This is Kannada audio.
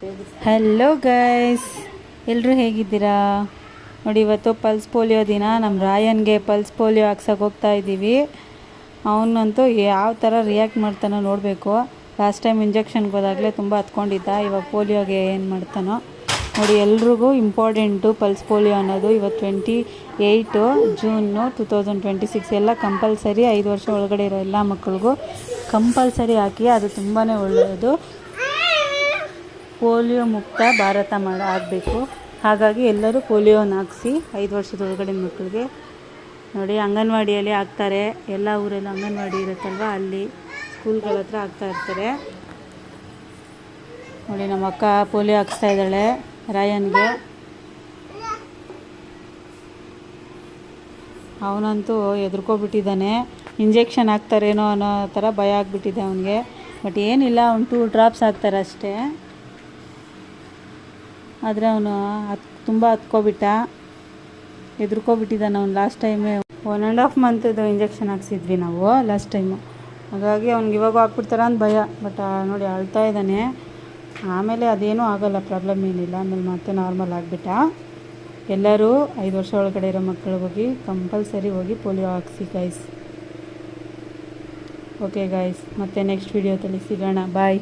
ಹಲೋ ಗೈಸ್, ಎಲ್ಲರೂ ಹೇಗಿದ್ದೀರಾ? ನೋಡಿ, ಇವತ್ತು ಪಲ್ಸ್ ಪೋಲಿಯೋ ದಿನ. ನಮ್ಮ ರಾಯನ್ಗೆ ಪಲ್ಸ್ ಪೋಲಿಯೋ ಹಾಕ್ಸೋಕೆ ಹೋಗ್ತಾ ಇದ್ದೀವಿ. ಅವನಂತೂ ಯಾವ ಥರ ರಿಯಾಕ್ಟ್ ಮಾಡ್ತಾನೋ ನೋಡಬೇಕು. ಲಾಸ್ಟ್ ಟೈಮ್ ಇಂಜೆಕ್ಷನ್ಗೆ ಹೋದಾಗಲೇ ತುಂಬ ಹತ್ಕೊಂಡಿದ್ದ. ಇವಾಗ ಪೋಲಿಯೋಗೆ ಏನು ಮಾಡ್ತಾನೋ ನೋಡಿ. ಎಲ್ರಿಗೂ ಇಂಪಾರ್ಟೆಂಟು ಪಲ್ಸ್ ಪೋಲಿಯೋ ಅನ್ನೋದು. ಇವತ್ತು 28 ಜೂನ್ 2026 ಎಲ್ಲ ಕಂಪಲ್ಸರಿ. 5 ವರ್ಷ ಒಳಗಡೆ ಇರೋ ಎಲ್ಲ ಮಕ್ಕಳಿಗೂ ಕಂಪಲ್ಸರಿ ಹಾಕಿ. ಅದು ತುಂಬಾ ಒಳ್ಳೆಯದು. ಪೋಲಿಯೋ ಮುಕ್ತ ಭಾರತ ಆಗಬೇಕು. ಹಾಗಾಗಿ ಎಲ್ಲರೂ ಪೋಲಿಯೋನ ಹಾಕಿಸಿ 5 ವರ್ಷದ ಒಳಗಡೆ ಮಕ್ಕಳಿಗೆ. ನೋಡಿ, ಅಂಗನವಾಡಿಯಲ್ಲಿ ಹಾಕ್ತಾರೆ. ಎಲ್ಲ ಊರಲ್ಲಿ ಅಂಗನವಾಡಿ ಇರುತ್ತಲ್ವ, ಅಲ್ಲಿ ಸ್ಕೂಲ್ಗಳ ಹತ್ರ ಹಾಕ್ತಾ ಇರ್ತಾರೆ. ನೋಡಿ, ನಮ್ಮ ಅಕ್ಕ ಪೋಲಿಯೋ ಹಾಕ್ಸ್ತಾ ಇದ್ದಾಳೆ ರಾಯನ್ಗೆ. ಅವನಂತೂ ಹೆದರ್ಕೊಬಿಟ್ಟಿದ್ದಾನೆ. ಇಂಜೆಕ್ಷನ್ ಹಾಕ್ತಾರೇನೋ ಅನ್ನೋ ಥರ ಭಯ ಆಗಿಬಿಟ್ಟಿದೆ ಅವನಿಗೆ. ಬಟ್ ಏನಿಲ್ಲ, ಅವ್ನು 2 ಡ್ರಾಪ್ಸ್ ಹಾಕ್ತಾರೆ ಅಷ್ಟೇ. ಆದರೆ ಅವನು ತುಂಬ ಹತ್ಕೊಬಿಟ್ಟ, ಹೆದರ್ಕೊಬಿಟ್ಟಿದ್ದಾನೆ ಅವನು. ಲಾಸ್ಟ್ ಟೈಮೇ 1.5 ಮಂತದ್ದು ಇಂಜೆಕ್ಷನ್ ಹಾಕ್ಸಿದ್ವಿ ನಾವು ಲಾಸ್ಟ್ ಟೈಮು. ಹಾಗಾಗಿ ಅವ್ನಿಗೆ ಇವಾಗ ಹಾಕ್ಬಿಡ್ತಾರ ಅಂತ ಭಯ. ಬಟ್ ನೋಡಿ, ಅಳ್ತಾ ಇದ್ದಾನೆ. ಆಮೇಲೆ ಅದೇನೂ ಆಗೋಲ್ಲ, ಪ್ರಾಬ್ಲಮ್ ಏನಿಲ್ಲ. ಆಮೇಲೆ ಮತ್ತೆ ನಾರ್ಮಲ್ ಆಗಿಬಿಟ್ಟ. ಎಲ್ಲರೂ 5 ವರ್ಷ ಒಳಗಡೆ ಇರೋ ಮಕ್ಕಳು ಹೋಗಿ ಕಂಪಲ್ಸರಿ ಹೋಗಿ ಪೋಲಿಯೋ ಹಾಕ್ಸಿ ಗೈಸ್. ಓಕೆ ಗೈಸ್, ಮತ್ತೆ ನೆಕ್ಸ್ಟ್ ವಿಡಿಯೋದಲ್ಲಿ ಸಿಗೋಣ. ಬಾಯ್.